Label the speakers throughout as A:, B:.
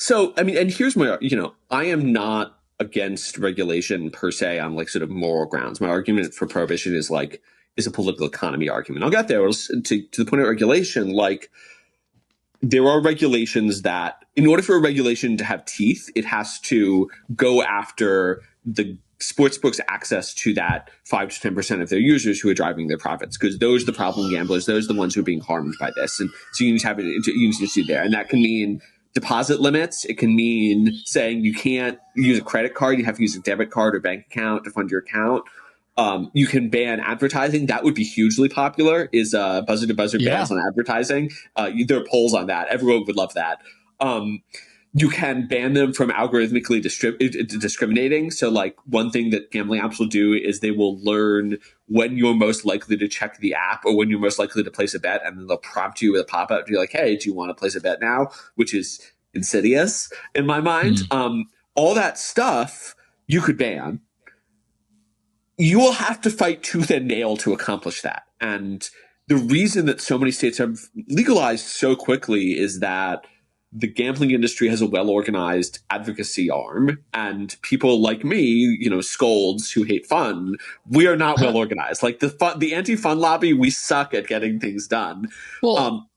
A: So, I mean, and here's my, I am not against regulation per se on like sort of moral grounds. My argument for prohibition is a political economy argument. I'll get there to the point of regulation. Like, there are regulations that, in order for a regulation to have teeth, it has to go after the sportsbooks' access to that 5 to 10% of their users who are driving their profits, because those are the problem gamblers. Those are the ones who are being harmed by this. And so you need to have it, you need to see there. And that can mean deposit limits. It can mean saying you can't use a credit card. You have to use a debit card or bank account to fund your account. You can ban advertising. That would be hugely popular, is buzzer to buzzer bans on advertising. There are polls on that. Everyone would love that. You can ban them from algorithmically discriminating. So like one thing that gambling apps will do is they will learn when you're most likely to check the app or when you're most likely to place a bet. And then they'll prompt you with a pop-up to be like, hey, do you want to place a bet now? Which is insidious in my mind. All that stuff you could ban. You will have to fight tooth and nail to accomplish that. And the reason that so many states have legalized so quickly is that the gambling industry has a well-organized advocacy arm, and people like me, scolds who hate fun, we are not well-organized. Like the anti-fun lobby, we suck at getting things done.
B: Well,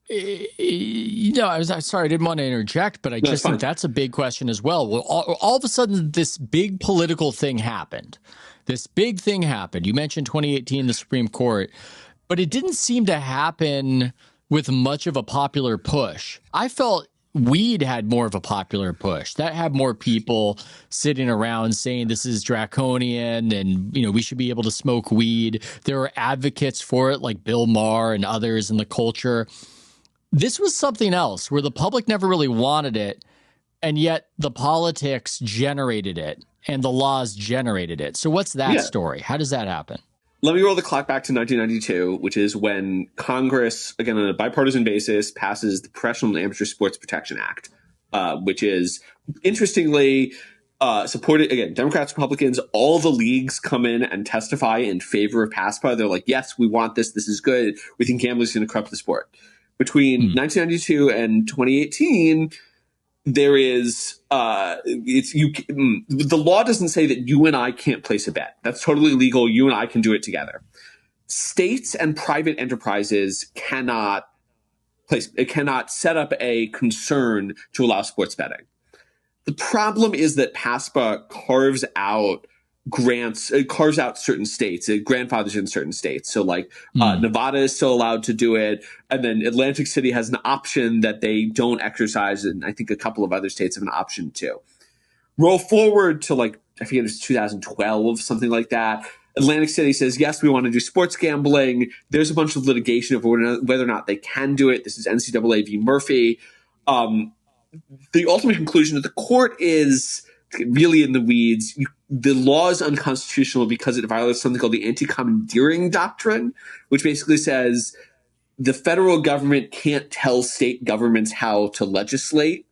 B: I'm sorry, I didn't want to interject, but I just think that's a big question as well. Well, all of a sudden, this big political thing happened. You mentioned 2018, the Supreme Court, but it didn't seem to happen with much of a popular push. I felt weed had more of a popular push. That had more people sitting around saying this is draconian and, we should be able to smoke weed. There were advocates for it like Bill Maher and others in the culture. This was something else where the public never really wanted it, and yet the politics generated it and the laws generated it. So what's that story? How does that happen?
A: Let me roll the clock back to 1992, which is when Congress, again, on a bipartisan basis, passes the Professional and Amateur Sports Protection Act, which is, interestingly, supported, again, Democrats, Republicans, all the leagues come in and testify in favor of PASPA. They're like, yes, we want this. This is good. We think gambling is going to corrupt the sport. Between 1992 and 2018, there is the law doesn't say that you and I can't place a bet. That's totally legal. You and I can do it together. States and private enterprises cannot set up a concern to allow sports betting. The problem is that PASPA carves out certain states. It grandfathers in certain states. So like Nevada is still allowed to do it. And then Atlantic City has an option that they don't exercise. And I think a couple of other states have an option too. Roll forward to I forget, it was 2012, something like that. Atlantic City says, yes, we want to do sports gambling. There's a bunch of litigation over whether or not they can do it. This is NCAA v. Murphy. The ultimate conclusion of the court is really in the weeds. The law is unconstitutional because it violates something called the anti-commandeering doctrine, which basically says the federal government can't tell state governments how to legislate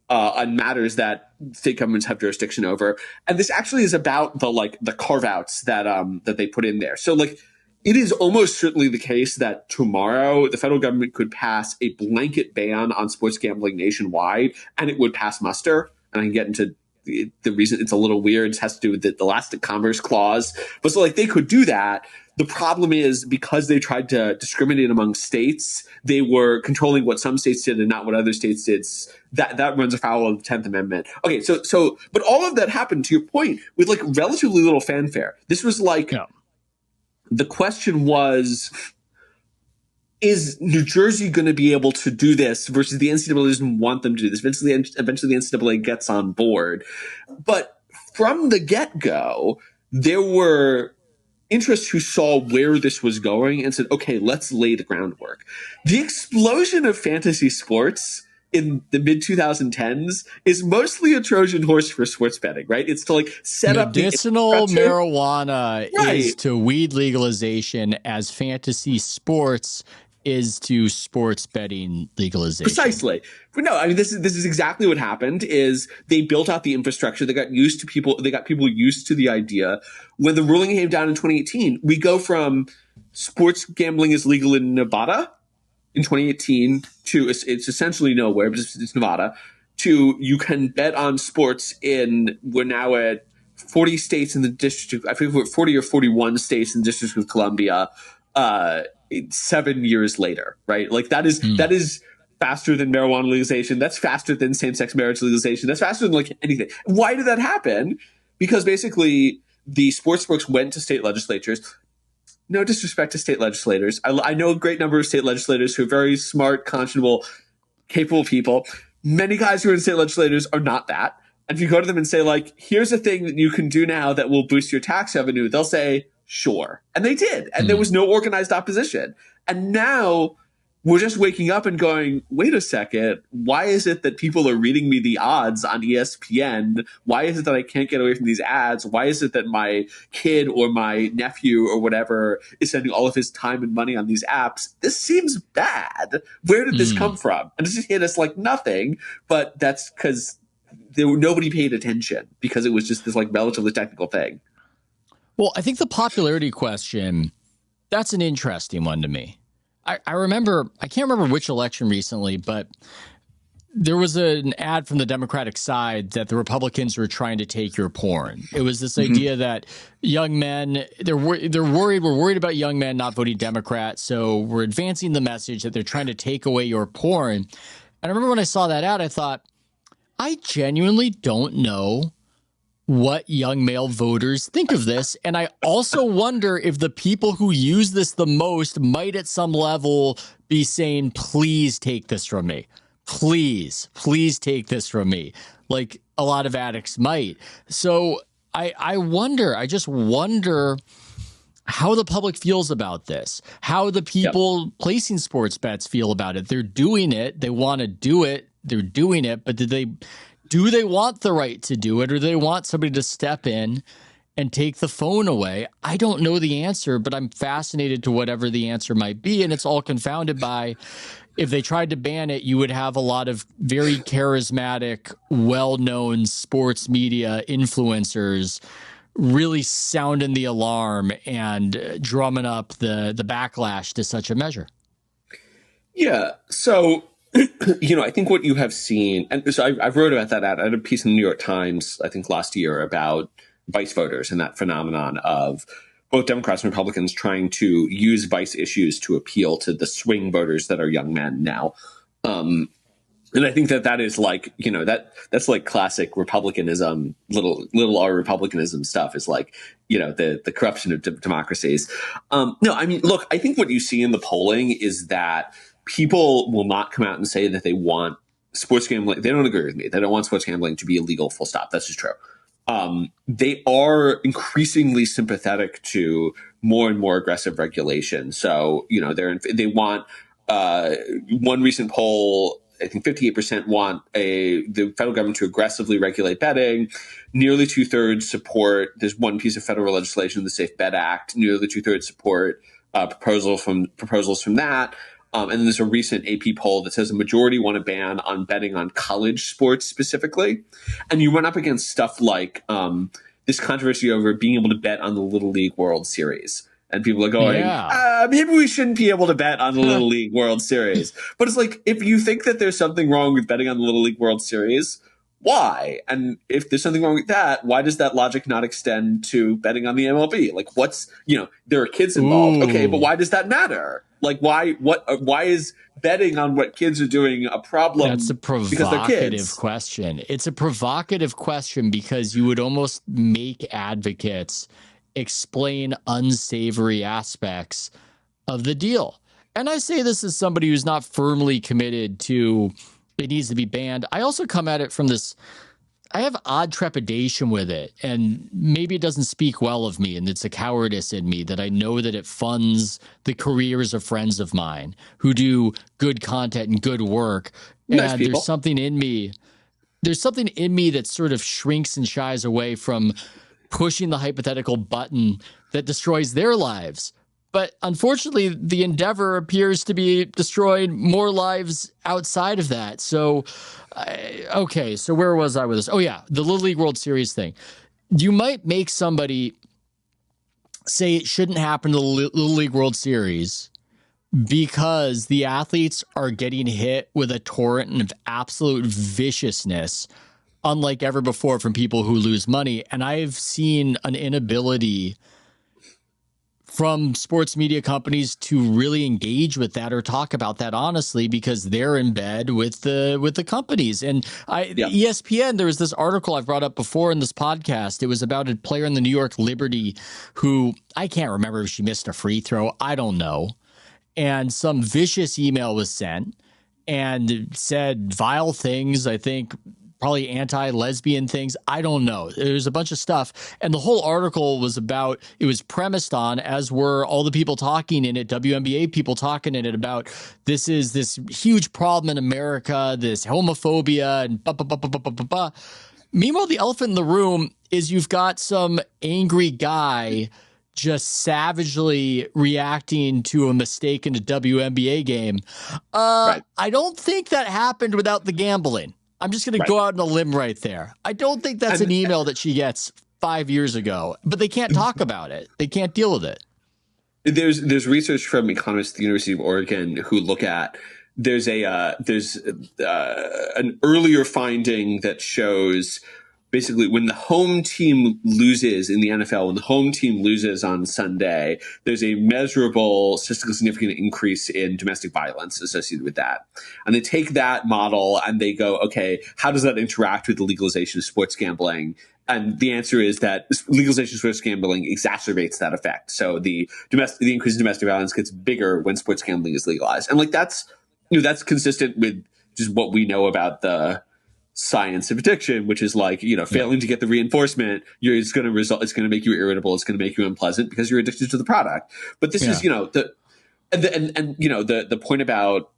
A: on matters that state governments have jurisdiction over. And this actually is about the carve-outs that they put in there. So it is almost certainly the case that tomorrow the federal government could pass a blanket ban on sports gambling nationwide, and it would pass muster. And I can get into the reason it's a little weird. It has to do with the elastic commerce clause. But so they could do that. The problem is because they tried to discriminate among states, they were controlling what some states did and not what other states did. That runs afoul of the 10th Amendment. Okay, so but all of that happened, to your point, with relatively little fanfare. This was the question was, is New Jersey going to be able to do this versus the NCAA doesn't want them to do this? Eventually the NCAA gets on board. But from the get-go, there were interests who saw where this was going and said, okay, let's lay the groundwork. The explosion of fantasy sports in the mid-2010s is mostly a Trojan horse for sports betting, right? It's to set up
B: medicinal marijuana is to weed legalization as fantasy sports is to sports betting legalization.
A: Precisely. But no, I mean, this is exactly what happened. Is they built out the infrastructure. They got people used to the idea. When the ruling came down in 2018, we go from sports gambling is legal in Nevada in 2018 to it's essentially nowhere, but it's Nevada, to you can bet on sports we're now at 40 states in the District, I think we're 40 or 41 states in the District of Columbia, 7 years later, right? Like that is faster than marijuana legalization. That's faster than same-sex marriage legalization. That's faster than like anything. Why did that happen? Because basically the sports books went to state legislatures. No disrespect to state legislators. I know a great number of state legislators who are very smart, conscionable, capable people. Many guys who are in state legislators are not that. And if you go to them and say, like, here's a thing that you can do now that will boost your tax revenue, they'll say, sure. And they did. And there was no organized opposition. And now we're just waking up and going, wait a second, why is it that people are reading me the odds on ESPN? Why is it that I can't get away from these ads? Why is it that my kid or my nephew or whatever is spending all of his time and money on these apps? This seems bad. Where did this come from? And it just hit us like nothing, but that's because nobody paid attention because it was just this like relatively technical thing.
B: Well, I think the popularity question, that's an interesting one to me. I remember, I can't remember which election recently, but there was an ad from the Democratic side that the Republicans were trying to take your porn. It was this idea that young men, we're worried about young men not voting Democrat. So we're advancing the message that they're trying to take away your porn. And I remember when I saw that ad, I thought, I genuinely don't know what young male voters think of this. And I also wonder if the people who use this the most might at some level be saying, please take this from me. Please take this from me. Like a lot of addicts might. So I just wonder how the public feels about this, how the people placing sports bets feel about it. They're doing it. They want to do it. They're doing it. But do they want the right to do it, or do they want somebody to step in and take the phone away? I don't know the answer, but I'm fascinated to whatever the answer might be. And it's all confounded by, if they tried to ban it, you would have a lot of very charismatic, well-known sports media influencers really sounding the alarm and drumming up the backlash to such a measure.
A: Yeah. So, I think what you have seen, and so I wrote about that ad. I had a piece in the New York Times, I think last year, about vice voters and that phenomenon of both Democrats and Republicans trying to use vice issues to appeal to the swing voters that are young men now. And I think that is like, that's like classic Republicanism, little R Republicanism stuff is like, the corruption of democracies. No, I mean, look, I think what you see in the polling is that people will not come out and say that they want sports gambling. They don't agree with me. They don't want sports gambling to be illegal, full stop. That's just true. They are increasingly sympathetic to more and more aggressive regulation. So, they want one recent poll, I think 58% want the federal government to aggressively regulate betting. Nearly 2/3 support. There's one piece of federal legislation, the Safe Bet Act. Nearly 2/3 support proposals from that. And then there's a recent AP poll that says a majority want to ban on betting on college sports specifically. And you run up against stuff like this controversy over being able to bet on the Little League World Series. And people are going, maybe we shouldn't be able to bet on the Little League World Series. But it's like, if you think that there's something wrong with betting on the Little League World Series, why? And if there's something wrong with that, why does that logic not extend to betting on the MLB? Like, there are kids involved. Ooh. Okay, but why does that matter? Like, why is betting on what kids are doing a problem?
B: That's a provocative question. It's a provocative question because you would almost make advocates explain unsavory aspects of the deal. And I say this as somebody who's not firmly committed to it needs to be banned. I also come at it from this, I have odd trepidation with it, and maybe it doesn't speak well of me, and it's a cowardice in me that I know that it funds the careers of friends of mine who do good content and good work.
A: Nice
B: and
A: people.
B: There's something in me that sort of shrinks and shies away from pushing the hypothetical button that destroys their lives. But unfortunately, the endeavor appears to be destroying more lives outside of that. So, okay, so where was I with this? Oh, yeah, the Little League World Series thing. You might make somebody say it shouldn't happen to the Little League World Series, because the athletes are getting hit with a torrent of absolute viciousness unlike ever before from people who lose money. And I've seen an inability from sports media companies to really engage with that or talk about that honestly, because they're in bed with the companies. And ESPN, there was this article I've brought up before in this podcast. It was about a player in the New York Liberty who, I can't remember if she missed a free throw. I don't know. And some vicious email was sent and said vile things, I think probably anti-lesbian things. I don't know. There's a bunch of stuff. And the whole article was about, it was premised on, as were all the people talking in it, WNBA people talking in it, about this is this huge problem in America, this homophobia and blah, blah, blah, blah, blah, blah, blah. Meanwhile, the elephant in the room is you've got some angry guy just savagely reacting to a mistake in a WNBA game. Right. I don't think that happened without the gambling. I'm just going to go out on a limb right there. I don't think that's an email that she gets 5 years ago, but they can't talk about it. They can't deal with it.
A: There's research from economists at the University of Oregon who look at there's an earlier finding that shows basically when the home team loses in the NFL, when the home team loses on Sunday, there's a measurable, statistically significant increase in domestic violence associated with that. And they take that model and they go, okay, how does that interact with the legalization of sports gambling? And the answer is that legalization of sports gambling exacerbates that effect. So the increase in domestic violence gets bigger when sports gambling is legalized. And like that's consistent with just what we know about the science of addiction, which is like, failing to get the reinforcement, it's going to make you irritable. It's going to make you unpleasant because you're addicted to the product. But this is, the point about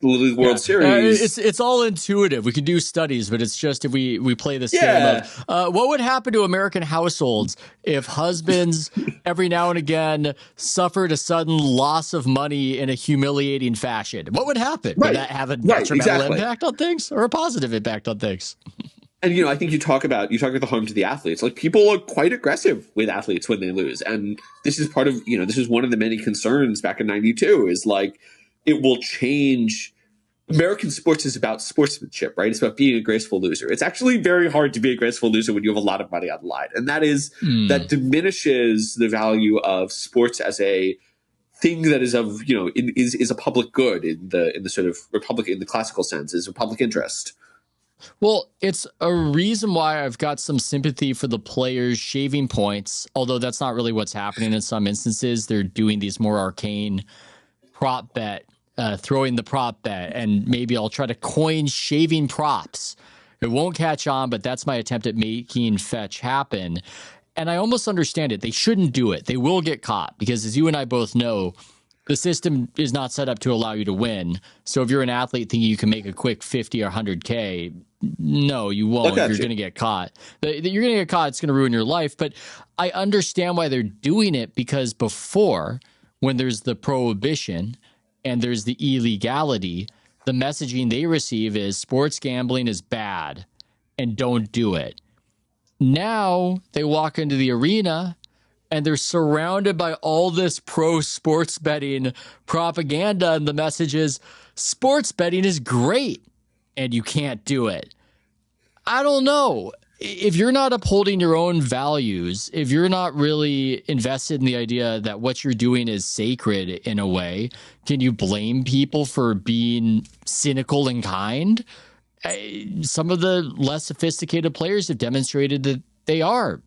A: the Little League World Series.
B: It's all intuitive. We can do studies, but it's just if we play this game of what would happen to American households if husbands every now and again suffered a sudden loss of money in a humiliating fashion. What would happen? Would that have a detrimental impact on things or a positive impact on things?
A: And, I think you talk about the harm to the athletes. Like, people are quite aggressive with athletes when they lose. And this is part of, this is one of the many concerns back in 92 is like, it will change. American sports is about sportsmanship, right? It's about being a graceful loser. It's actually very hard to be a graceful loser when you have a lot of money on the line. And that diminishes the value of sports as a thing that is of, is a public good in the sort of in the classical sense, is a public interest.
B: Well, it's a reason why I've got some sympathy for the players shaving points, although that's not really what's happening in some instances. They're doing these more arcane prop bet, throwing the prop bet, and maybe I'll try to coin shaving props. It won't catch on, but that's my attempt at making fetch happen. And I almost understand it. They shouldn't do it. They will get caught because, as you and I both know, the system is not set up to allow you to win. So if you're an athlete thinking you can make a quick 50 or 100K, no, you won't. You're going to get caught. You're going to get caught. It's going to ruin your life. But I understand why they're doing it, because before, when there's the prohibition and there's the illegality, the messaging they receive is sports gambling is bad and don't do it. Now they walk into the arena and they're surrounded by all this pro sports betting propaganda. And the message is sports betting is great and you can't do it. I don't know. If you're not upholding your own values, if you're not really invested in the idea that what you're doing is sacred in a way, can you blame people for being cynical and kind? Some of the less sophisticated players have demonstrated that they are